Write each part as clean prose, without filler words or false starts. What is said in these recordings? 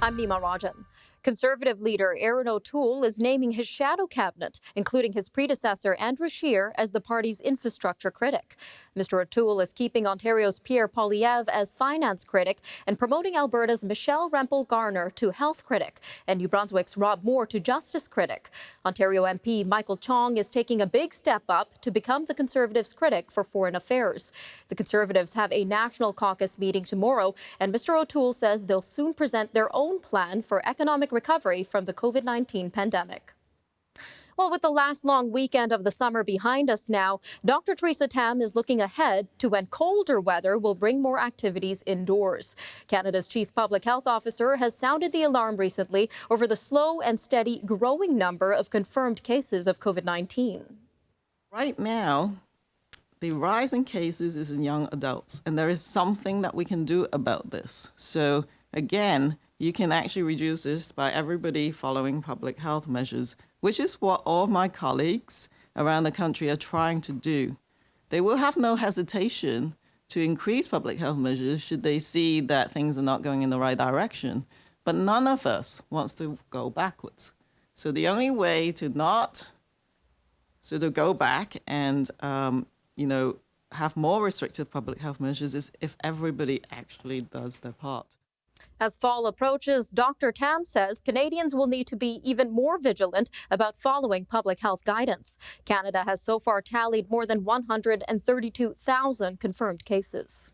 I'm Nima Rajan. Conservative leader Erin O'Toole is naming his shadow cabinet, including his predecessor Andrew Scheer as the party's infrastructure critic. Mr. O'Toole is keeping Ontario's Pierre Poilievre as finance critic and promoting Alberta's Michelle Rempel-Garner to health critic and New Brunswick's Rob Moore to justice critic. Ontario MP Michael Chong is taking a big step up to become the Conservatives' critic for foreign affairs. The Conservatives have a national caucus meeting tomorrow, and Mr. O'Toole says they'll soon present their own plan for economic recovery from the COVID-19 pandemic. Well, with the last long weekend of the summer behind us now, Dr. Theresa Tam is looking ahead to when colder weather will bring more activities indoors. Canada's Chief Public Health Officer has sounded the alarm recently over the slow and steady growing number of confirmed cases of COVID-19. Right now, the rise in cases is in young adults, and there is something that we can do about this. So again, you can actually reduce this by everybody following public health measures, which is what all of my colleagues around the country are trying to do. They will have no hesitation to increase public health measures should they see that things are not going in the right direction. But none of us wants to go backwards. So the only way to not sort of go back and, have more restrictive public health measures is if everybody actually does their part. As fall approaches, Dr. Tam says Canadians will need to be even more vigilant about following public health guidance. Canada has so far tallied more than 132,000 confirmed cases.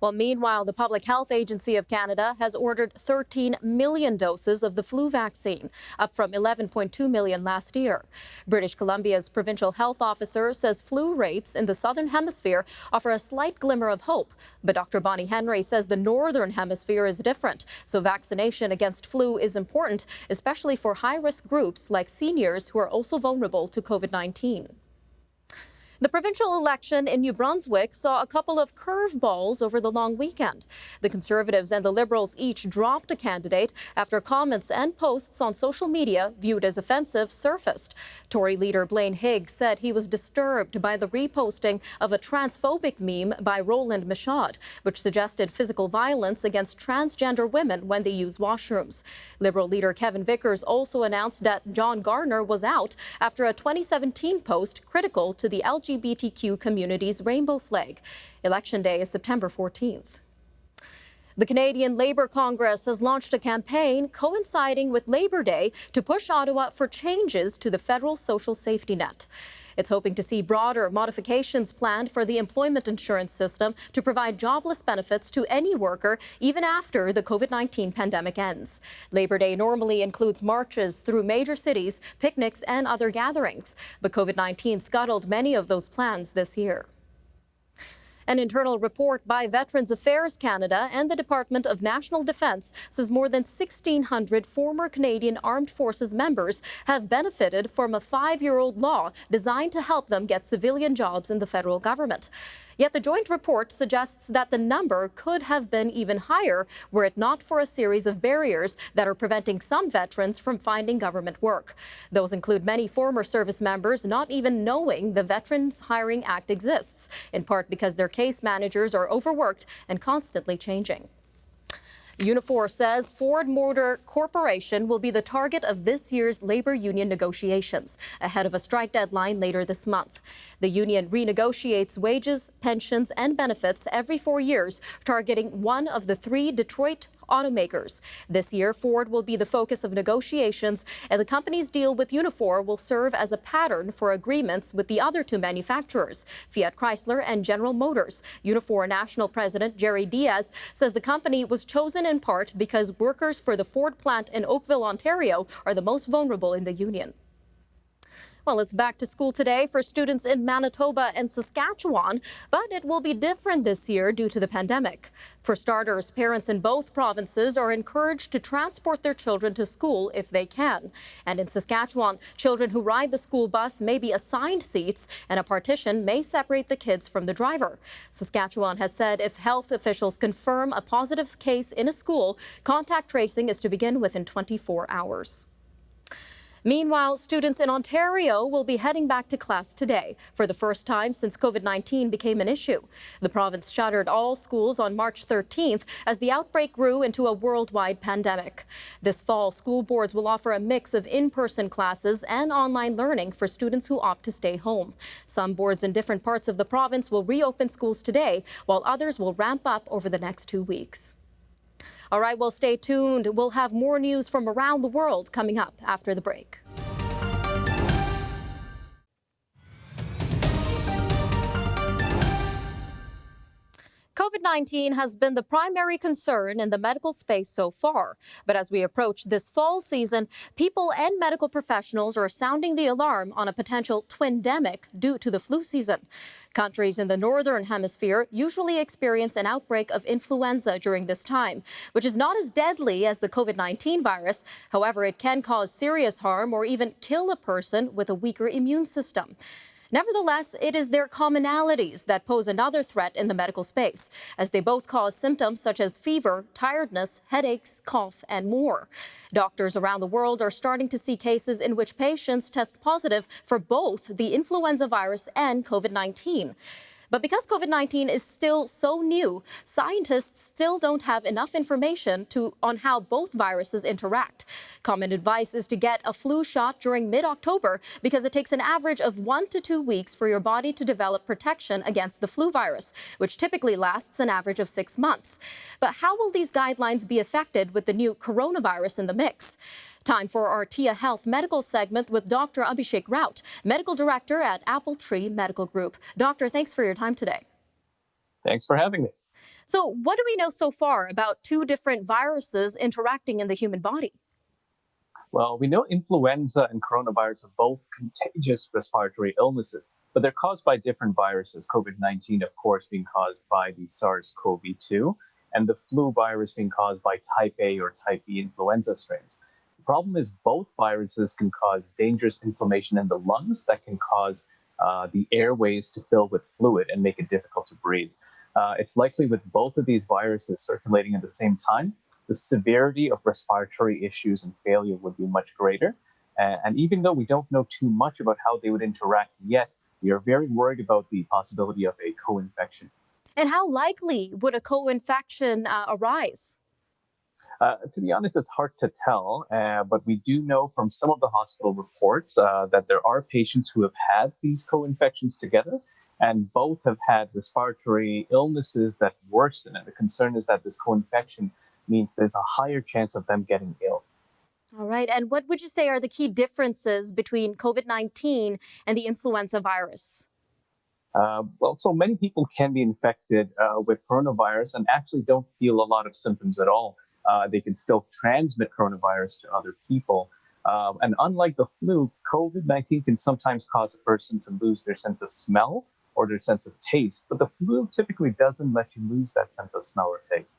Well, meanwhile, the Public Health Agency of Canada has ordered 13 million doses of the flu vaccine, up from 11.2 million last year. British Columbia's provincial health officer says flu rates in the Southern Hemisphere offer a slight glimmer of hope. But Dr. Bonnie Henry says the Northern Hemisphere is different, so vaccination against flu is important, especially for high-risk groups like seniors who are also vulnerable to COVID-19. The provincial election in New Brunswick saw a couple of curveballs over the long weekend. The Conservatives and the Liberals each dropped a candidate after comments and posts on social media viewed as offensive surfaced. Tory leader Blaine Higgs said he was disturbed by the reposting of a transphobic meme by Roland Michaud, which suggested physical violence against transgender women when they use washrooms. Liberal leader Kevin Vickers also announced that John Garner was out after a 2017 post critical to the LGBTQ community's rainbow flag. Election Day is September 14th. The Canadian Labour Congress has launched a campaign coinciding with Labor Day to push Ottawa for changes to the federal social safety net. It's hoping to see broader modifications planned for the employment insurance system to provide jobless benefits to any worker even after the COVID-19 pandemic ends. Labor Day normally includes marches through major cities, picnics, and other gatherings, but COVID-19 scuttled many of those plans this year. An internal report by Veterans Affairs Canada and the Department of National Defence says more than 1,600 former Canadian Armed Forces members have benefited from a 5-year-old law designed to help them get civilian jobs in the federal government. Yet the joint report suggests that the number could have been even higher were it not for a series of barriers that are preventing some veterans from finding government work. Those include many former service members not even knowing the Veterans Hiring Act exists, in part because their case managers are overworked and constantly changing. Unifor says Ford Motor Corporation will be the target of this year's labor union negotiations, ahead of a strike deadline later this month. The union renegotiates wages, pensions, and benefits every 4 years, targeting one of the 3 Detroit automakers. This year, Ford will be the focus of negotiations, and the company's deal with Unifor will serve as a pattern for agreements with the other 2 manufacturers, Fiat Chrysler and General Motors. Unifor National President Jerry Diaz says the company was chosen in part because workers for the Ford plant in Oakville, Ontario, are the most vulnerable in the union. Well, it's back to school today for students in Manitoba and Saskatchewan, but it will be different this year due to the pandemic. For starters, parents in both provinces are encouraged to transport their children to school if they can. And in Saskatchewan, children who ride the school bus may be assigned seats, and a partition may separate the kids from the driver. Saskatchewan has said if health officials confirm a positive case in a school, contact tracing is to begin within 24 hours. Meanwhile, students in Ontario will be heading back to class today for the first time since COVID-19 became an issue. The province shuttered all schools on March 13th as the outbreak grew into a worldwide pandemic. This fall, school boards will offer a mix of in-person classes and online learning for students who opt to stay home. Some boards in different parts of the province will reopen schools today, while others will ramp up over the next 2 weeks. All right, well, stay tuned. We'll have more news from around the world coming up after the break. COVID-19 has been the primary concern in the medical space so far. But as we approach this fall season, people and medical professionals are sounding the alarm on a potential twindemic due to the flu season. Countries in the northern hemisphere usually experience an outbreak of influenza during this time, which is not as deadly as the COVID-19 virus. However, it can cause serious harm or even kill a person with a weaker immune system. Nevertheless, it is their commonalities that pose another threat in the medical space, as they both cause symptoms such as fever, tiredness, headaches, cough, and more. Doctors around the world are starting to see cases in which patients test positive for both the influenza virus and COVID-19. But because COVID-19 is still so new, scientists still don't have enough information on how both viruses interact. Common advice is to get a flu shot during mid-October because it takes an average of 1 to 2 weeks for your body to develop protection against the flu virus, which typically lasts an average of 6 months. But how will these guidelines be affected with the new coronavirus in the mix? Time for our Tia Health medical segment with Dr. Abhishek Raut, medical director at Apple Tree Medical Group. Doctor, thanks for your time today. Thanks for having me. So what do we know so far about two different viruses interacting in the human body? Well, we know influenza and coronavirus are both contagious respiratory illnesses, but they're caused by different viruses. COVID-19, of course, being caused by the SARS-CoV-2, and the flu virus being caused by type A or type B influenza strains. The problem is both viruses can cause dangerous inflammation in the lungs that can cause the airways to fill with fluid and make it difficult to breathe. It's likely with both of these viruses circulating at the same time, the severity of respiratory issues and failure would be much greater. And even though we don't know too much about how they would interact yet, we are very worried about the possibility of a co-infection. And how likely would a co-infection arise? To be honest, it's hard to tell, but we do know from some of the hospital reports that there are patients who have had these co-infections together, and both have had respiratory illnesses that worsen. And the concern is that this co-infection means there's a higher chance of them getting ill. All right. And what would you say are the key differences between COVID-19 and the influenza virus? Well, so many people can be infected with coronavirus and actually don't feel a lot of symptoms at all. They can still transmit coronavirus to other people. And unlike the flu, COVID-19 can sometimes cause a person to lose their sense of smell or their sense of taste. But the flu typically doesn't let you lose that sense of smell or taste.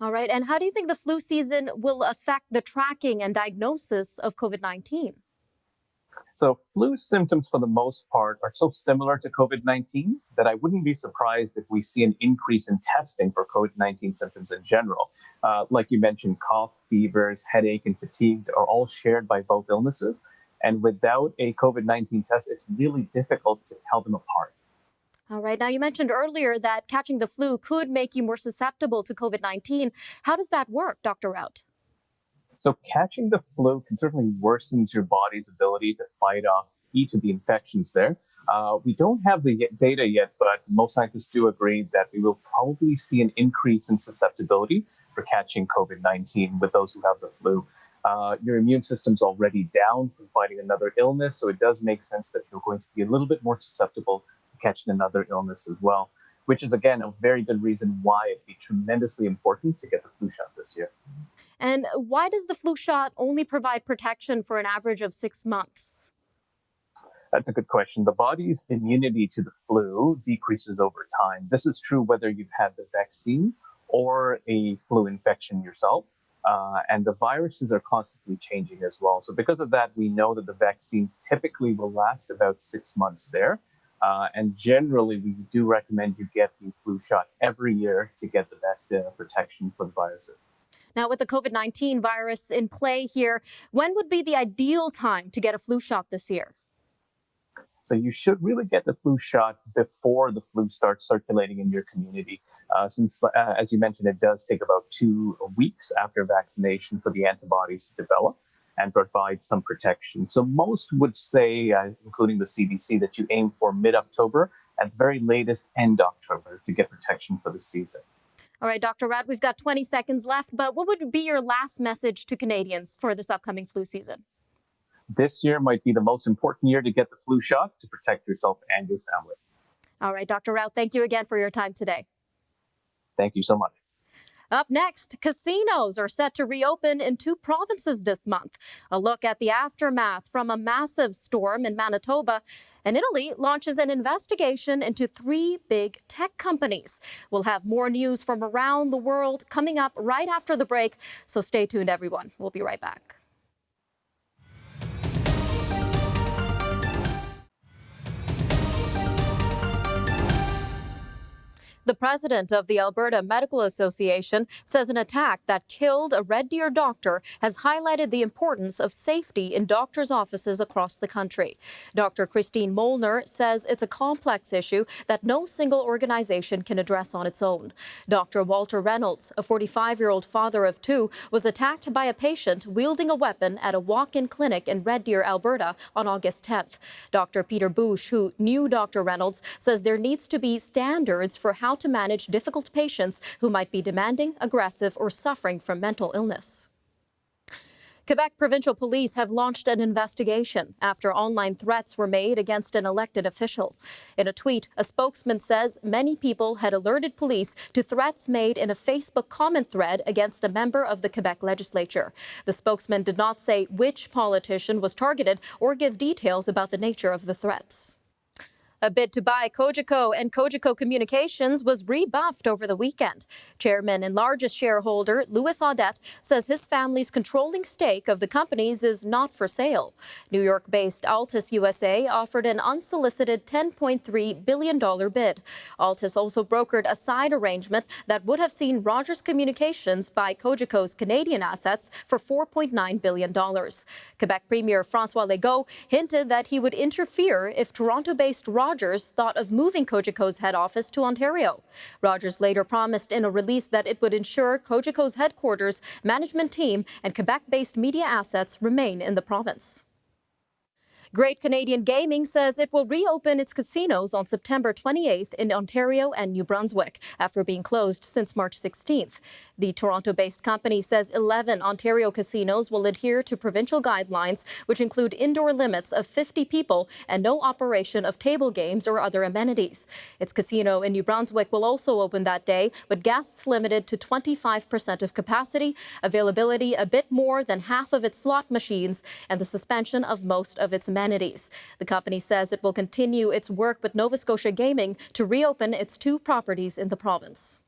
All right. And how do you think the flu season will affect the tracking and diagnosis of COVID-19? So flu symptoms, for the most part, are so similar to COVID-19 that I wouldn't be surprised if we see an increase in testing for COVID-19 symptoms in general. Like you mentioned, cough, fevers, headache, and fatigue are all shared by both illnesses. And without a COVID-19 test, it's really difficult to tell them apart. All right. Now, you mentioned earlier that catching the flu could make you more susceptible to COVID-19. How does that work, Dr. Raut? So catching the flu can certainly worsens your body's ability to fight off each of the infections there. We don't have the data yet, but most scientists do agree that we will probably see an increase in susceptibility for catching COVID-19 with those who have the flu. Your immune system's already down from fighting another illness, so it does make sense that you're going to be a little bit more susceptible to catching another illness as well, which is, again, a very good reason why it'd be tremendously important to get the flu shot this year. And why does the flu shot only provide protection for an average of 6 months? That's a good question. The body's immunity to the flu decreases over time. This is true whether you've had the vaccine or a flu infection yourself. And the viruses are constantly changing as well. So because of that, we know that the vaccine typically will last about 6 months there. And generally, we do recommend you get the flu shot every year to get the best protection for the viruses. Now, with the COVID-19 virus in play here, when would be the ideal time to get a flu shot this year? So you should really get the flu shot before the flu starts circulating in your community, since, as you mentioned, it does take about 2 weeks after vaccination for the antibodies to develop and provide some protection. So most would say, including the CDC, that you aim for mid-October, at the very latest end October, to get protection for the season. All right, Dr. Rad, we've got 20 seconds left, but what would be your last message to Canadians for this upcoming flu season? This year might be the most important year to get the flu shot to protect yourself and your family. All right, Dr. Rao, thank you again for your time today. Thank you so much. Up next, casinos are set to reopen in 2 provinces this month. A look at the aftermath from a massive storm in Manitoba. And Italy launches an investigation into 3 big tech companies. We'll have more news from around the world coming up right after the break. So stay tuned, everyone. We'll be right back. The president of the Alberta Medical Association says an attack that killed a Red Deer doctor has highlighted the importance of safety in doctors' offices across the country. Dr. Christine Molnar says it's a complex issue that no single organization can address on its own. Dr. Walter Reynolds, a 45-year-old father of 2, was attacked by a patient wielding a weapon at a walk-in clinic in Red Deer, Alberta on August 10th. Dr. Peter Bush, who knew Dr. Reynolds, says there needs to be standards for how to manage difficult patients who might be demanding, aggressive, or suffering from mental illness. Quebec Provincial Police have launched an investigation after online threats were made against an elected official. In a tweet, a spokesman says many people had alerted police to threats made in a Facebook comment thread against a member of the Quebec legislature. The spokesman did not say which politician was targeted or give details about the nature of the threats. A bid to buy Cogeco and Cogeco Communications was rebuffed over the weekend. Chairman and largest shareholder Louis Audette says his family's controlling stake of the companies is not for sale. New York-based Altus USA offered an unsolicited $10.3 billion bid. Altus also brokered a side arrangement that would have seen Rogers Communications buy Cogeco's Canadian assets for $4.9 billion. Quebec Premier François Legault hinted that he would interfere if Toronto-based Rogers thought of moving Cogeco's head office to Ontario. Rogers later promised in a release that it would ensure Cogeco's headquarters, management team, and Quebec-based media assets remain in the province. Great Canadian Gaming says it will reopen its casinos on September 28th in Ontario and New Brunswick after being closed since March 16th. The Toronto-based company says 11 Ontario casinos will adhere to provincial guidelines, which include indoor limits of 50 people and no operation of table games or other amenities. Its casino in New Brunswick will also open that day, but guests limited to 25% of capacity, availability a bit more than half of its slot machines, and the suspension of most of its amenities. The company says it will continue its work with Nova Scotia Gaming to reopen its 2 properties in the province.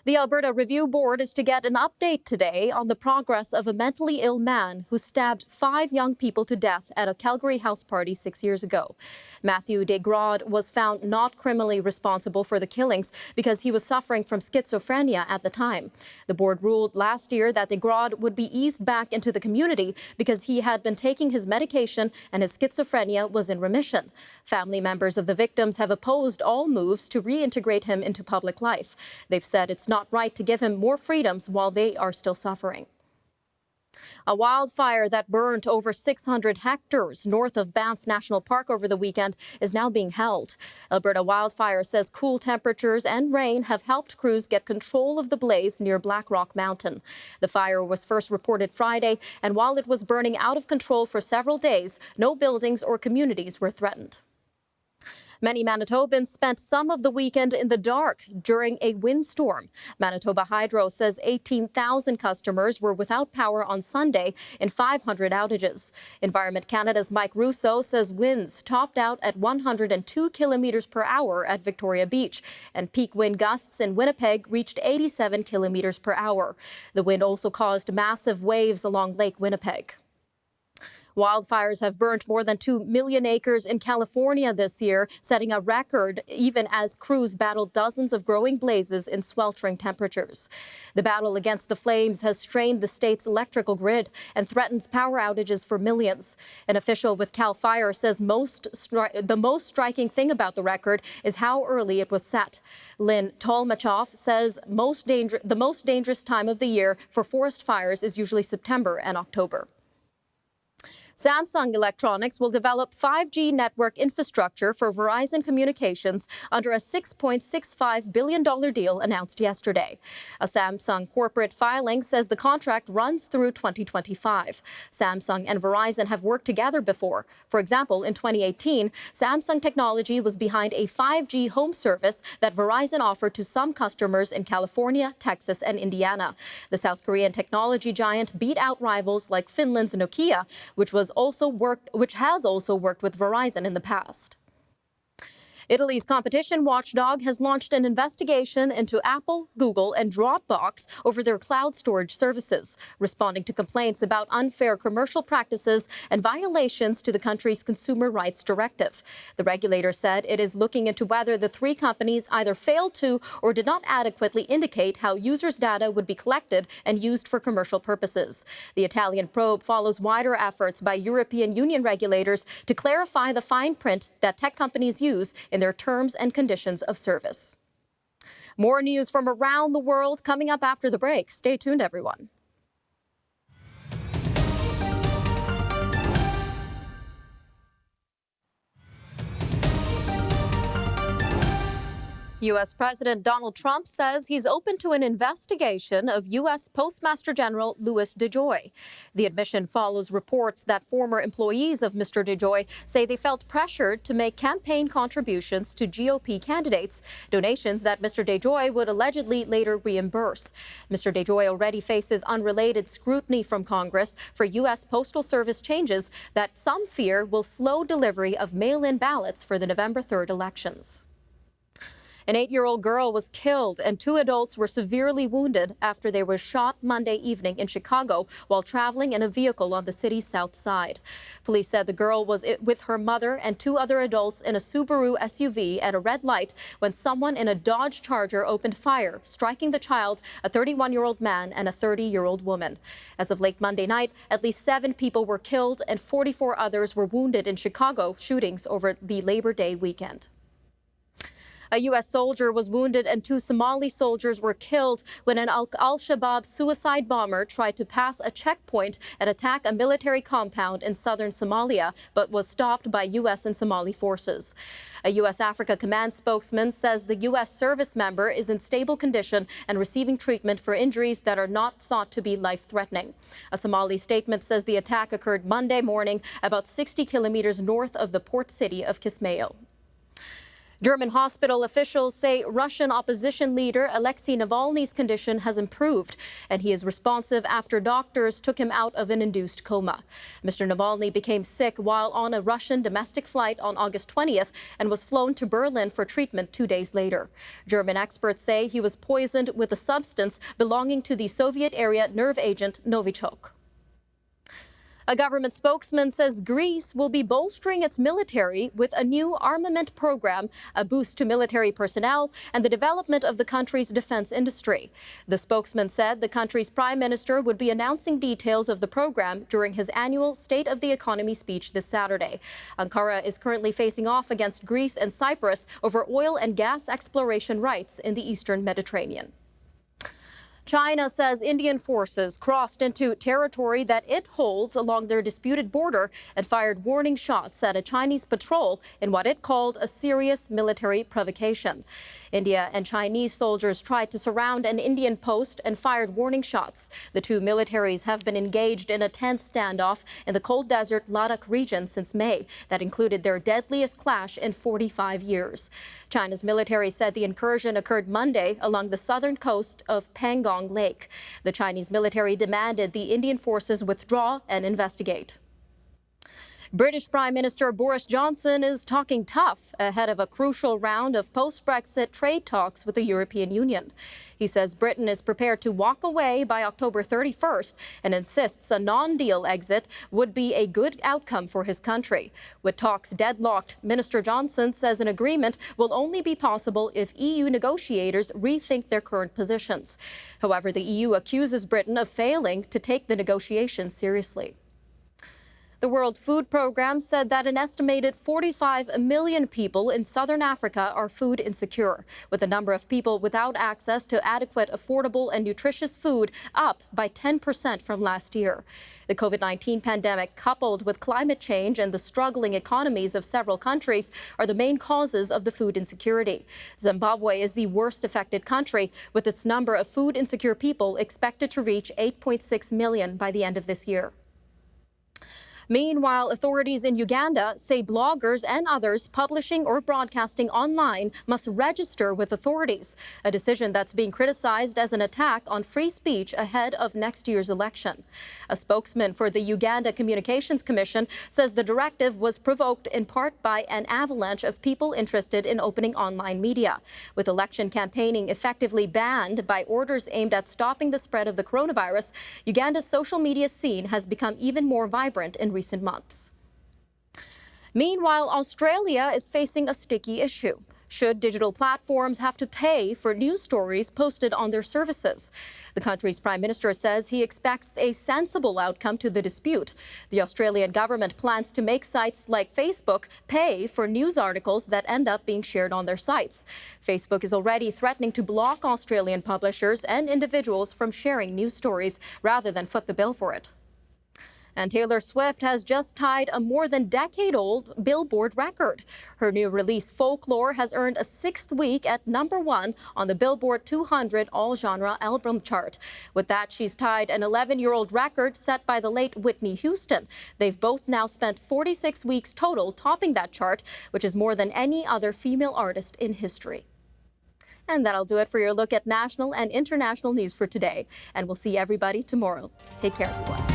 The Alberta Review Board is to get an update today on the progress of a mentally ill man who stabbed 5 young people to death at a Calgary house party 6 years ago. Matthew Desgrod was found not criminally responsible for the killings because he was suffering from schizophrenia at the time. The board ruled last year that Desgrod would be eased back into the community because he had been taking his medication and his schizophrenia was in remission. Family members of the victims have opposed all moves to reintegrate him into public life. They've said it's not right to give him more freedoms while they are still suffering. A wildfire that burned over 600 hectares north of Banff National Park over the weekend is now being held. Alberta Wildfire says cool temperatures and rain have helped crews get control of the blaze near Black Rock Mountain. The fire was first reported Friday, and while it was burning out of control for several days, no buildings or communities were threatened. Many Manitobans spent some of the weekend in the dark during a windstorm. Manitoba Hydro says 18,000 customers were without power on Sunday in 500 outages. Environment Canada's Mike Russo says winds topped out at 102 kilometers per hour at Victoria Beach, and peak wind gusts in Winnipeg reached 87 kilometers per hour. The wind also caused massive waves along Lake Winnipeg. Wildfires have burnt more than 2 million acres in California this year, setting a record even as crews battle dozens of growing blazes in sweltering temperatures. The battle against the flames has strained the state's electrical grid and threatens power outages for millions. An official with CAL FIRE says the most striking thing about the record is how early it was set. Lynn Tolmachoff says the most dangerous time of the year for forest fires is usually September and October. Samsung Electronics will develop 5G network infrastructure for Verizon Communications under a $6.65 billion deal announced yesterday. A Samsung corporate filing says the contract runs through 2025. Samsung and Verizon have worked together before. For example, in 2018, Samsung Technology was behind a 5G home service that Verizon offered to some customers in California, Texas, and Indiana. The South Korean technology giant beat out rivals like Finland's Nokia, which has also worked with Verizon in the past. Italy's competition watchdog has launched an investigation into Apple, Google, and Dropbox over their cloud storage services, responding to complaints about unfair commercial practices and violations to the country's consumer rights directive. The regulator said it is looking into whether the three companies either failed to or did not adequately indicate how users' data would be collected and used for commercial purposes. The Italian probe follows wider efforts by European Union regulators to clarify the fine print that tech companies use in their terms and conditions of service. More news from around the world coming up after the break. Stay tuned, everyone. U.S. President Donald Trump says he's open to an investigation of U.S. Postmaster General Louis DeJoy. The admission follows reports that former employees of Mr. DeJoy say they felt pressured to make campaign contributions to GOP candidates, donations that Mr. DeJoy would allegedly later reimburse. Mr. DeJoy already faces unrelated scrutiny from Congress for U.S. Postal Service changes that some fear will slow delivery of mail-in ballots for the November 3rd elections. An 8-year-old girl was killed and 2 adults were severely wounded after they were shot Monday evening in Chicago while traveling in a vehicle on the city's south side. Police said the girl was with her mother and 2 other adults in a Subaru SUV at a red light when someone in a Dodge Charger opened fire, striking the child, a 31-year-old man and a 30-year-old woman. As of late Monday night, at least 7 people were killed and 44 others were wounded in Chicago shootings over the Labor Day weekend. A U.S. soldier was wounded and 2 Somali soldiers were killed when an al-Shabaab suicide bomber tried to pass a checkpoint and attack a military compound in southern Somalia, but was stopped by U.S. and Somali forces. A U.S. Africa Command spokesman says the U.S. service member is in stable condition and receiving treatment for injuries that are not thought to be life-threatening. A Somali statement says the attack occurred Monday morning about 60 kilometers north of the port city of Kismayo. German hospital officials say Russian opposition leader Alexei Navalny's condition has improved, and he is responsive after doctors took him out of an induced coma. Mr. Navalny became sick while on a Russian domestic flight on August 20th and was flown to Berlin for treatment 2 days later. German experts say he was poisoned with a substance belonging to the Soviet-era nerve agent Novichok. A government spokesman says Greece will be bolstering its military with a new armament program, a boost to military personnel, and the development of the country's defense industry. The spokesman said the country's prime minister would be announcing details of the program during his annual State of the Economy speech this Saturday. Ankara is currently facing off against Greece and Cyprus over oil and gas exploration rights in the eastern Mediterranean. China says Indian forces crossed into territory that it holds along their disputed border and fired warning shots at a Chinese patrol in what it called a serious military provocation. India and Chinese soldiers tried to surround an Indian post and fired warning shots. The 2 militaries have been engaged in a tense standoff in the cold desert Ladakh region since May. That included their deadliest clash in 45 years. China's military said the incursion occurred Monday along the southern coast of Pangong Lake. The Chinese military demanded the Indian forces withdraw and investigate. British Prime Minister Boris Johnson is talking tough ahead of a crucial round of post-Brexit trade talks with the European Union. He says Britain is prepared to walk away by October 31st and insists a non-deal exit would be a good outcome for his country. With talks deadlocked, Minister Johnson says an agreement will only be possible if EU negotiators rethink their current positions. However, the EU accuses Britain of failing to take the negotiations seriously. The World Food Programme said that an estimated 45 million people in southern Africa are food insecure, with the number of people without access to adequate, affordable and nutritious food up by 10% from last year. The COVID-19 pandemic, coupled with climate change and the struggling economies of several countries, are the main causes of the food insecurity. Zimbabwe is the worst affected country, with its number of food insecure people expected to reach 8.6 million by the end of this year. Meanwhile, authorities in Uganda say bloggers and others publishing or broadcasting online must register with authorities, a decision that's being criticized as an attack on free speech ahead of next year's election. A spokesman for the Uganda Communications Commission says the directive was provoked in part by an avalanche of people interested in opening online media. With election campaigning effectively banned by orders aimed at stopping the spread of the coronavirus, Uganda's social media scene has become even more vibrant in recent months. Meanwhile, Australia is facing a sticky issue. Should digital platforms have to pay for news stories posted on their services? The country's prime minister says he expects a sensible outcome to the dispute. The Australian government plans to make sites like Facebook pay for news articles that end up being shared on their sites. Facebook is already threatening to block Australian publishers and individuals from sharing news stories rather than foot the bill for it. And Taylor Swift has just tied a more than decade-old Billboard record. Her new release, Folklore, has earned a 6th week at #1 on the Billboard 200 all-genre album chart. With that, she's tied an 11-year-old record set by the late Whitney Houston. They've both now spent 46 weeks total topping that chart, which is more than any other female artist in history. And that'll do it for your look at national and international news for today. And we'll see everybody tomorrow. Take care, everyone.